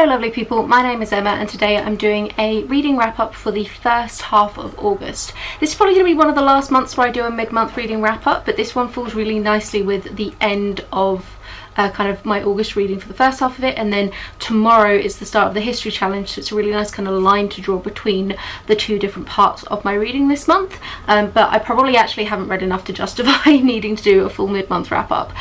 Hello lovely people, my name is Emma and today I'm doing a reading wrap up for the first half of August. This is probably going to be one of the last months where I do a mid-month reading wrap up, but this one falls really nicely with the end of kind of my August reading for the first half of it, and then tomorrow is the start of the history challenge, so it's a really nice kind of line to draw between the two different parts of my reading this month. But I probably actually haven't read enough to justify needing to do a full mid-month wrap up.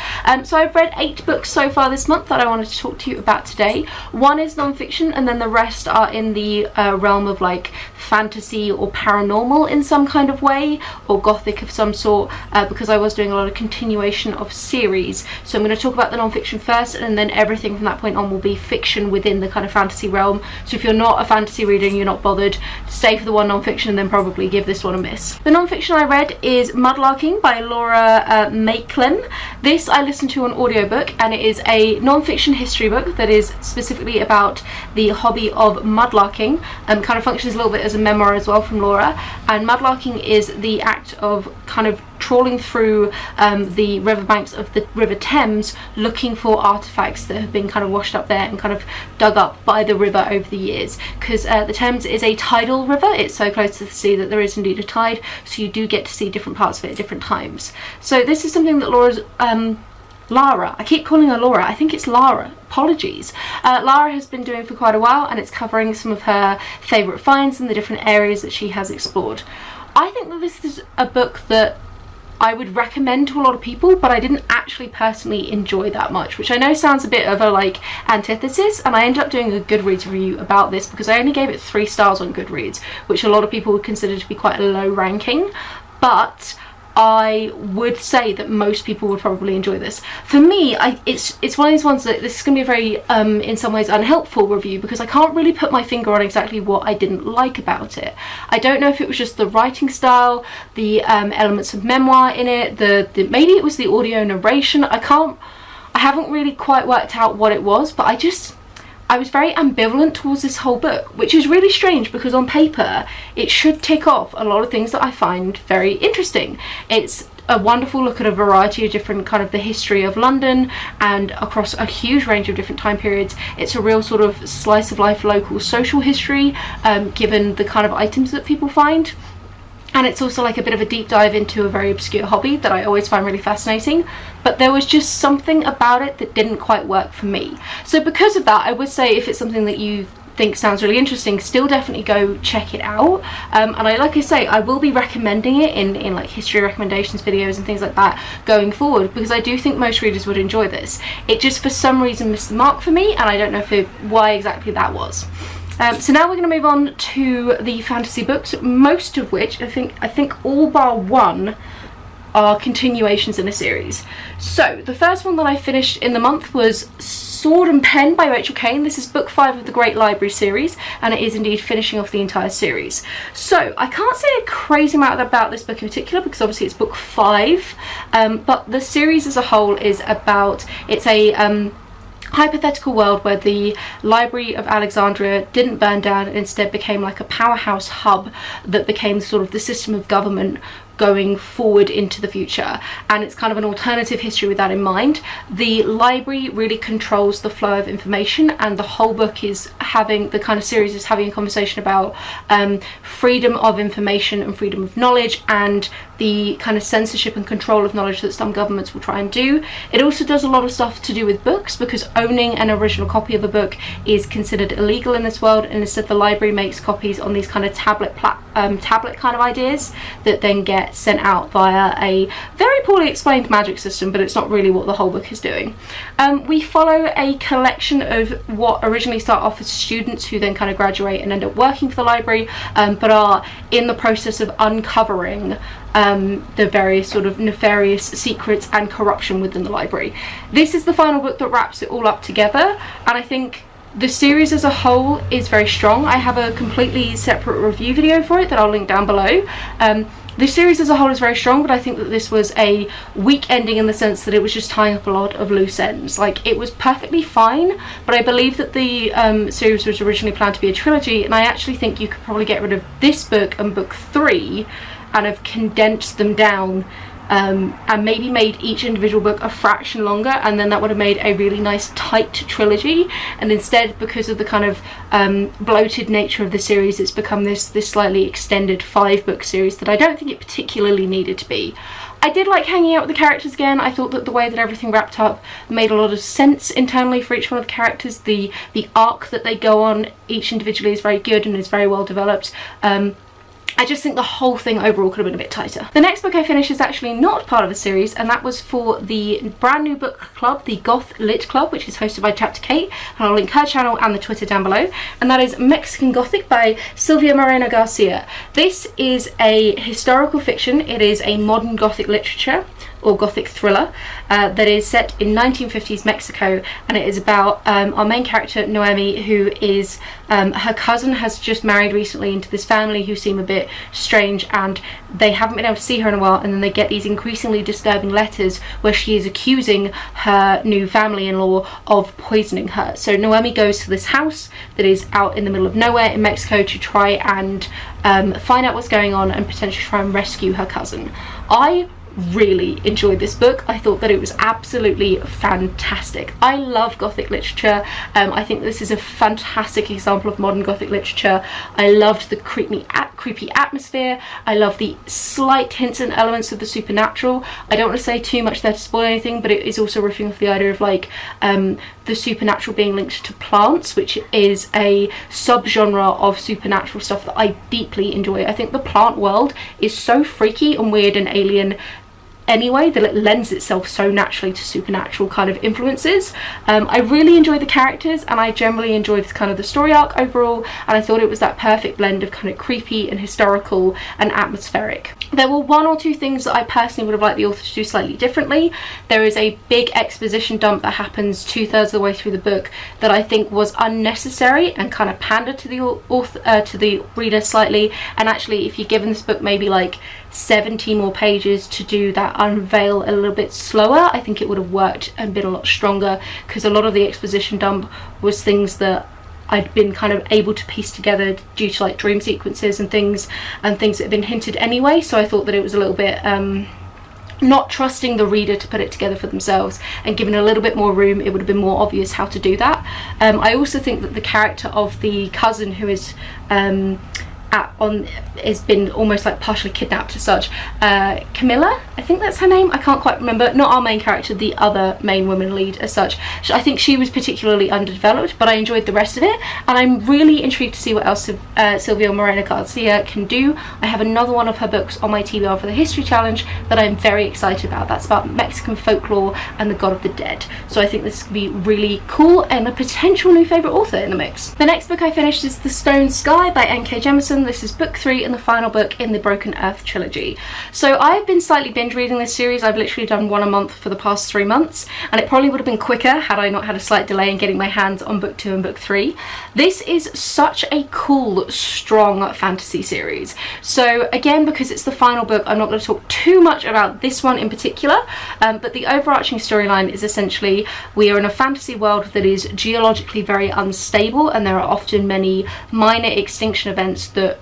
So I've read 8 books so far this month that I wanted to talk to you about today. One is non-fiction and then the rest are in the realm of like fantasy or paranormal in some kind of way, or gothic of some sort, because I was doing a lot of continuation of series. So I'm going to talk about the non-fiction first, and then everything from that point on will be fiction within the kind of fantasy realm. So if you're not a fantasy reader and you're not bothered, stay for the one non-fiction and then probably give this one a miss. The non-fiction I read is Mudlarking by Lara Maiklem. This I listened to on audiobook, and it is a non-fiction history book that is specifically about the hobby of mudlarking, kind of functions a little bit as a memoir as well from Lara. And mudlarking is the act of kind of trawling through the riverbanks of the River Thames looking for artifacts that have been kind of washed up there and kind of dug up by the river over the years, because the Thames is a tidal river. It's so close to the sea that there is indeed a tide, so you do get to see different parts of it at different times. So this is something that Lara, I keep calling her Laura, I think it's Lara, apologies. Lara has been doing for quite a while, and it's covering some of her favourite finds in the different areas that she has explored. I think that this is a book that I would recommend to a lot of people, but I didn't actually personally enjoy that much, which I know sounds a bit of a like antithesis, and I ended up doing a Goodreads review about this because I only gave it 3 stars on Goodreads, which a lot of people would consider to be quite a low ranking, but I would say that most people would probably enjoy this. For me, it's one of these ones that this is going to be a very, in some ways, unhelpful review, because I can't really put my finger on exactly what I didn't like about it. I don't know if it was just the writing style, the elements of memoir in it, maybe it was the audio narration. I haven't really quite worked out what it was, but I was very ambivalent towards this whole book, which is really strange because on paper it should tick off a lot of things that I find very interesting. It's a wonderful look at a variety of different kind of the history of London and across a huge range of different time periods. It's a real sort of slice of life local social history, given the kind of items that people find. And it's also like a bit of a deep dive into a very obscure hobby that I always find really fascinating, but there was just something about it that didn't quite work for me. So because of that, I would say if it's something that you think sounds really interesting, still definitely go check it out. And like I say, I will be recommending it in like history recommendations videos and things like that going forward, because I do think most readers would enjoy this. It just for some reason missed the mark for me, and I don't know why exactly that was. So now we're going to move on to the fantasy books, most of which I think all bar one are continuations in a series. So the first one that I finished in the month was Sword and Pen by Caine. This is book 5 of the Great Library series, and it is indeed finishing off the entire series. So I can't say a crazy amount about this book in particular because obviously it's book 5, but the series as a whole is about, it's a hypothetical world where the Library of Alexandria didn't burn down and instead became like a powerhouse hub that became sort of the system of government going forward into the future, and it's kind of an alternative history with that in mind. The library really controls the flow of information, and the whole book is having, the kind of series is having a conversation about freedom of information and freedom of knowledge, and the kind of censorship and control of knowledge that some governments will try and do. It also does a lot of stuff to do with books, because owning an original copy of a book is considered illegal in this world, and instead the library makes copies on these kind of tablet kind of ideas that then get sent out via a very poorly explained magic system, but it's not really what the whole book is doing. We follow a collection of what originally start off as students who then kind of graduate and end up working for the library, but are in the process of uncovering the various sort of nefarious secrets and corruption within the library. This is the final book that wraps it all up together, and I think the series as a whole is very strong. I have a completely separate review video for it that I'll link down below. The series as a whole is very strong, but I think that this was a weak ending in the sense that it was just tying up a lot of loose ends. Like, it was perfectly fine, but I believe that the series was originally planned to be a trilogy, and I actually think you could probably get rid of this book and book 3 and have condensed them down and maybe made each individual book a fraction longer, and then that would have made a really nice tight trilogy. And instead, because of the kind of bloated nature of the series, it's become this slightly extended 5-book series that I don't think it particularly needed to be. I did like hanging out with the characters again. I thought that the way that everything wrapped up made a lot of sense internally for each one of the characters. The arc that they go on each individually is very good and is very well developed. I just think the whole thing overall could have been a bit tighter. The next book I finished is actually not part of a series, and that was for the brand new book club, the Goth Lit Club, which is hosted by Chapter Kate, and I'll link her channel and the Twitter down below, and that is Mexican Gothic by Silvia Moreno-Garcia. This is a historical fiction. It is a modern Gothic literature or Gothic thriller that is set in 1950s Mexico, and it is about our main character Noemi, who is her cousin has just married recently into this family who seem a bit strange, and they haven't been able to see her in a while, and then they get these increasingly disturbing letters where she is accusing her new family-in-law of poisoning her. So Noemi goes to this house that is out in the middle of nowhere in Mexico to try and find out what's going on and potentially try and rescue her cousin. I really enjoyed this book. I thought that it was absolutely fantastic. I love Gothic literature. I think this is a fantastic example of modern Gothic literature. I loved the creepy atmosphere. I love the slight hints and elements of the supernatural. I don't want to say too much there to spoil anything, but it is also riffing off the idea of like the supernatural being linked to plants, which is a subgenre of supernatural stuff that I deeply enjoy. I think the plant world is so freaky and weird and alien anyway that it lends itself so naturally to supernatural kind of influences. I really enjoyed the characters, and I generally enjoyed kind of the story arc overall, and I thought it was that perfect blend of kind of creepy and historical and atmospheric. There were one or two things that I personally would have liked the author to do slightly differently. There is a big exposition dump that happens 2/3 of the way through the book that I think was unnecessary and kind of pandered to the author, to the reader slightly. And actually, if you're given this book maybe like 70 more pages to do that unveil a little bit slower, I think it would have worked and been a lot stronger, because a lot of the exposition dump was things that I'd been kind of able to piece together due to like dream sequences and things that had been hinted anyway. So I thought that it was a little bit not trusting the reader to put it together for themselves, and given a little bit more room it would have been more obvious how to do that. I also think that the character of the cousin, who is has been almost like partially kidnapped as such, Camilla, I think that's her name, I can't quite remember, not our main character, the other main woman lead as such. I think she was particularly underdeveloped, but I enjoyed the rest of it, and I'm really intrigued to see what else Silvia Moreno-Garcia can do. I have another one of her books on my TBR for the History Challenge that I'm very excited about. That's about Mexican folklore and the God of the Dead, so I think this could be really cool and a potential new favourite author in the mix. The next book I finished is The Stone Sky by K Jemisin. This is book 3 and the final book in the Broken Earth trilogy. So I've been slightly binge reading this series. I've literally done one a month for the past 3 months, and it probably would have been quicker had I not had a slight delay in getting my hands on book 2 and book 3. This is such a cool, strong fantasy series. So again, because it's the final book, I'm not going to talk too much about this one in particular, but the overarching storyline is essentially we are in a fantasy world that is geologically very unstable, and there are often many minor extinction events that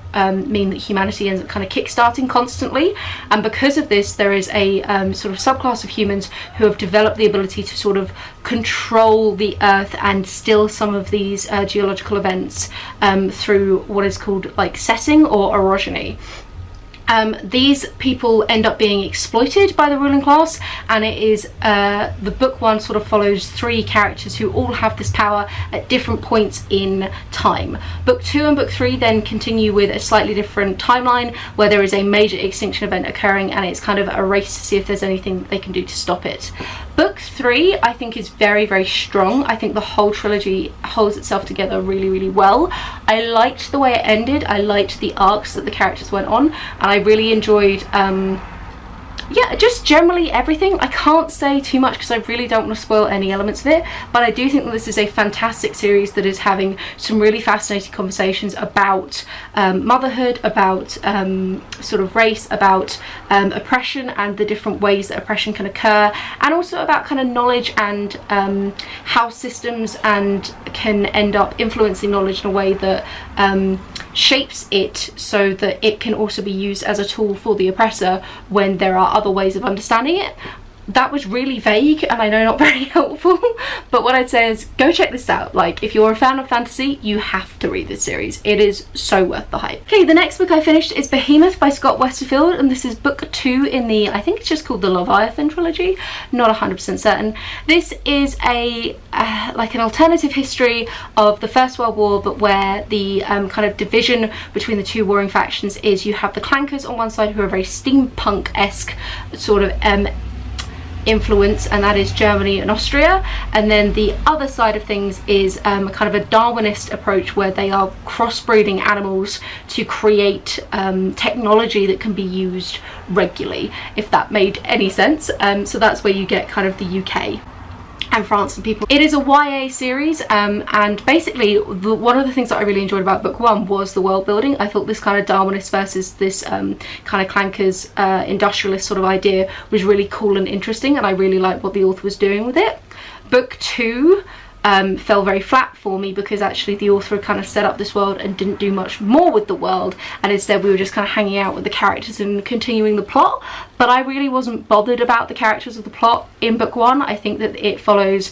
mean that humanity ends up kind of kickstarting constantly, and because of this there is a sort of subclass of humans who have developed the ability to sort of control the earth and still some of these geological events through what is called like setting or orogeny. These people end up being exploited by the ruling class, and it is the book 1 sort of follows 3 characters who all have this power at different points in time. Book 2 and book 3 then continue with a slightly different timeline where there is a major extinction event occurring, and it's kind of a race to see if there's anything they can do to stop it. Book 3 I think is very, very strong. I think the whole trilogy holds itself together really, really well. I liked the way it ended. I liked the arcs that the characters went on, and I really enjoyed yeah, just generally everything. I can't say too much because I really don't want to spoil any elements of it, but I do think that this is a fantastic series that is having some really fascinating conversations about motherhood, about sort of race, about oppression and the different ways that oppression can occur, and also about kind of knowledge and how systems and can end up influencing knowledge in a way that shapes it so that it can also be used as a tool for the oppressor when there are other ways of understanding it. That was really vague and I know not very helpful, but what I'd say is go check this out. Like, if you're a fan of fantasy, you have to read this series. It is so worth the hype. Okay, the next book I finished is Behemoth by Scott Westerfeld, and this is book 2 in the, I think it's just called the Leviathan trilogy, not 100% certain. This is a like an alternative history of the First World War, but where the kind of division between the two warring factions is you have the clankers on one side, who are very steampunk-esque sort of influence, and that is Germany and Austria, and then the other side of things is kind of a Darwinist approach where they are crossbreeding animals to create technology that can be used regularly, if that made any sense. So that's where you get kind of the UK and France and people. It is a YA series, and basically one of the things that I really enjoyed about book 1 was the world building. I thought this kind of Darwinist versus this kind of clankers industrialist sort of idea was really cool and interesting, and I really liked what the author was doing with it. Book 2 fell very flat for me because actually the author had kind of set up this world and didn't do much more with the world, and instead we were just kind of hanging out with the characters and continuing the plot. But I really wasn't bothered about the characters of the plot in book 1. I think that it follows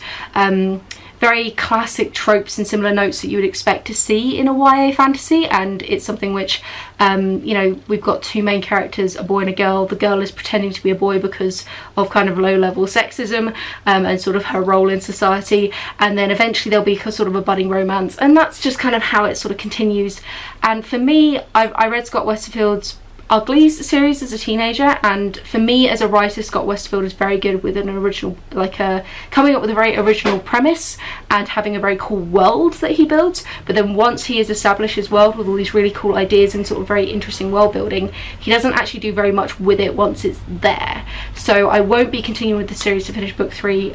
very classic tropes and similar notes that you would expect to see in a YA fantasy, and it's something which you know, we've got two main characters, a boy and a girl. The girl is pretending to be a boy because of kind of low-level sexism and sort of her role in society, and then eventually there'll be sort of a budding romance, and that's just kind of how it sort of continues. And for me, I read Scott Westerfeld's Uglies series as a teenager, and for me as a writer, Scott Westerfeld is very good with an original, like coming up with a very original premise and having a very cool world that he builds. But then once he has established his world with all these really cool ideas and sort of very interesting world building, he doesn't actually do very much with it once it's there. So I won't be continuing with the series to finish book 3,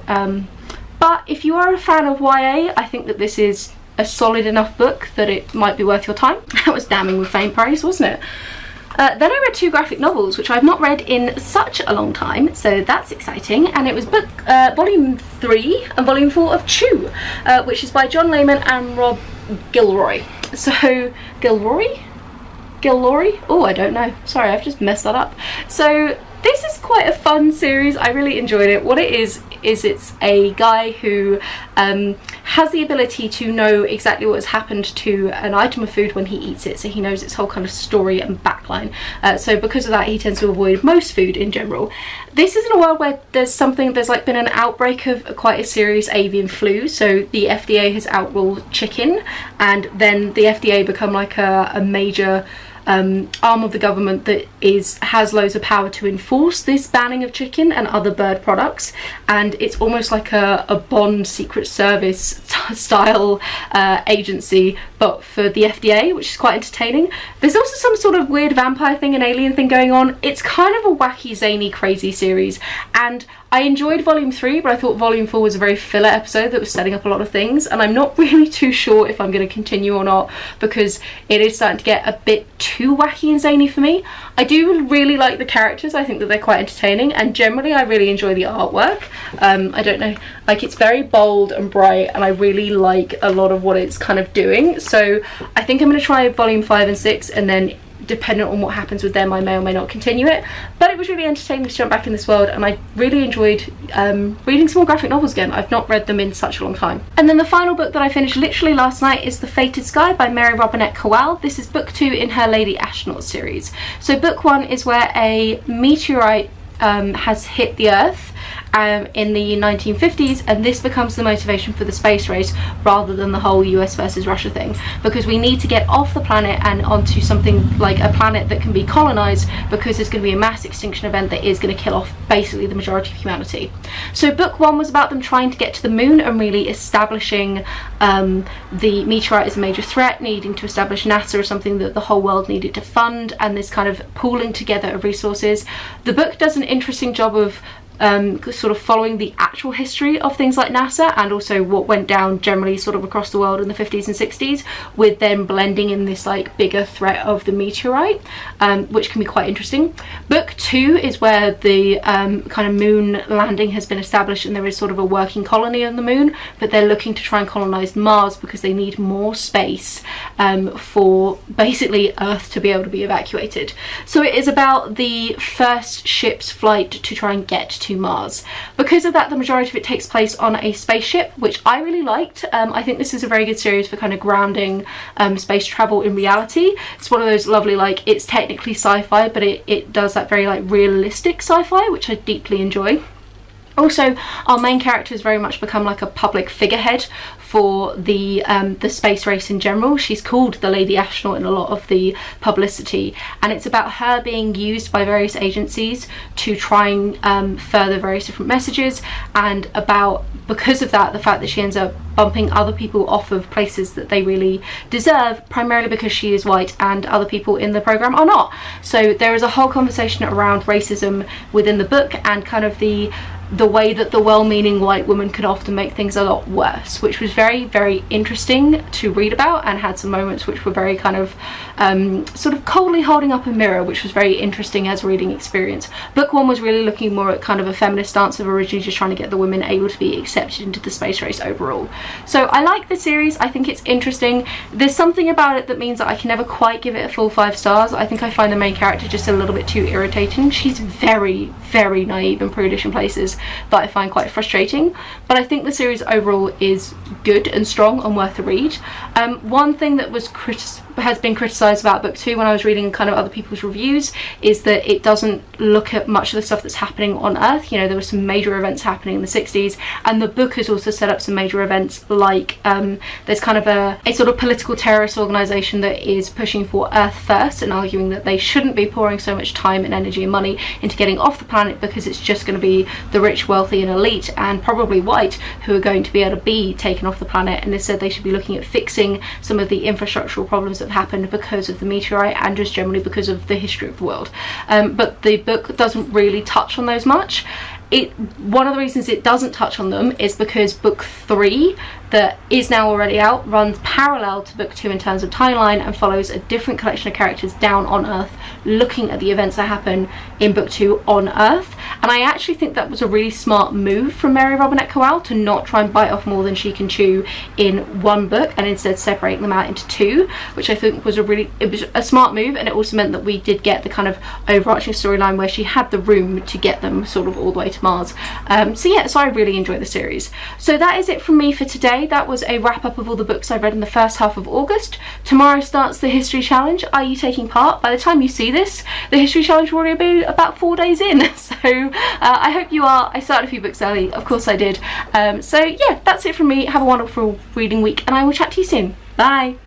but if you are a fan of YA, I think that this is a solid enough book that it might be worth your time. That was damning with faint praise, wasn't it? Then I read 2 graphic novels, which I've not read in such a long time, so that's exciting. And it was book volume 3 and volume 4 of Chew, which is by John Layman and Rob Gilroy. So, Gilroy? Oh, I don't know. Sorry, I've just messed that up. So, this is quite a fun series. I really enjoyed it. What it is it's a guy who has the ability to know exactly what has happened to an item of food when he eats it, so he knows its whole kind of story and backline. So because of that, he tends to avoid most food in general. This is in a world where there's like been an outbreak of quite a serious avian flu, so the FDA has outruled chicken, and then the FDA become like a major arm of the government that has loads of power to enforce this banning of chicken and other bird products, and it's almost like a Bond Secret Service style agency, but for the FDA, which is quite entertaining. There's also some sort of weird vampire thing and alien thing going on. It's kind of a wacky, zany, crazy series, and I enjoyed volume 3, but I thought volume 4 was a very filler episode that was setting up a lot of things, and I'm not really too sure if I'm going to continue or not, because it is starting to get a bit too wacky and zany for me. I do really like the characters. I think that they're quite entertaining, and generally I really enjoy the artwork. I don't know, like, it's very bold and bright, and I really like a lot of what it's kind of doing. So I think I'm going to try volume 5 and 6, and then dependent on what happens with them, I may or may not continue it. But it was really entertaining to jump back in this world, and I really enjoyed reading some more graphic novels again. I've not read them in such a long time. And then the final book that I finished literally last night is The Fated Sky by Mary Robinette Kowal. This is book 2 in her Lady Astronaut series. So book 1 is where a meteorite has hit the Earth in the 1950s, and this becomes the motivation for the space race rather than the whole US versus Russia thing, because we need to get off the planet and onto something like a planet that can be colonized, because there's going to be a mass extinction event that is going to kill off basically the majority of humanity. So book 1 was about them trying to get to the moon and really establishing the meteorite as a major threat, needing to establish NASA as something that the whole world needed to fund, and this kind of pooling together of resources. The book does an interesting job of sort of following the actual history of things like NASA and also what went down generally sort of across the world in the 50s and 60s, with them blending in this like bigger threat of the meteorite, which can be quite interesting. Book 2 is where the kind of moon landing has been established and there is sort of a working colony on the moon, but they're looking to try and colonize Mars because they need more space for basically Earth to be able to be evacuated. So it is about the first ship's flight to try and get to Mars. Because of that, the majority of it takes place on a spaceship, which I really liked. I think this is a very good series for kind of grounding space travel in reality. It's one of those lovely, like, it's technically sci-fi, but it does that very like realistic sci-fi, which I deeply enjoy. Also, our main character has very much become like a public figurehead for the space race in general. She's called the Lady Astronaut in a lot of the publicity, and it's about her being used by various agencies to try and further various different messages, and about, because of that, the fact that she ends up bumping other people off of places that they really deserve, primarily because she is white and other people in the program are not. So there is a whole conversation around racism within the book and kind of the way that the well-meaning white woman could often make things a lot worse, which was very, very interesting to read about, and had some moments which were very kind of sort of coldly holding up a mirror, which was very interesting as a reading experience. Book 1 was really looking more at kind of a feminist stance of originally just trying to get the women able to be accepted into the space race overall. So I like the series. I think it's interesting. There's something about it that means that I can never quite give it a full 5 stars. I think I find the main character just a little bit too irritating. She's very, very naive and prudish in places that I find quite frustrating, but I think the series overall is good and strong and worth a read. One thing that has been criticised about book 2 when I was reading kind of other people's reviews is that it doesn't look at much of the stuff that's happening on Earth. You know, there were some major events happening in the 60s, and the book has also set up some major events, like there's kind of a sort of political terrorist organisation that is pushing for Earth first and arguing that they shouldn't be pouring so much time and energy and money into getting off the planet, because it's just going to be the rich, wealthy and elite, and probably white, who are going to be able to be taken off the planet. And they said they should be looking at fixing some of the infrastructural problems that have happened because of the meteorite and just generally because of the history of the world. But the book doesn't really touch on those much. One of the reasons it doesn't touch on them is because book 3, that is now already out, runs parallel to book 2 in terms of timeline and follows a different collection of characters down on Earth, looking at the events that happen in book 2 on Earth. And I actually think that was a really smart move from Mary Robinette Kowal to not try and bite off more than she can chew in one book and instead separate them out into 2, which I think was it was a smart move. And it also meant that we did get the kind of overarching storyline where she had the room to get them sort of all the way to Mars. So I really enjoyed the series. So that is it from me for today. That was a wrap up of all the books I read in the first half of August. Tomorrow starts the History Challenge. Are you taking part? By the time you see this, the History Challenge will already be about 4 days in. So I hope you are. I started a few books early, of course I did. So yeah, that's it from me. Have a wonderful reading week, and I will chat to you soon. Bye.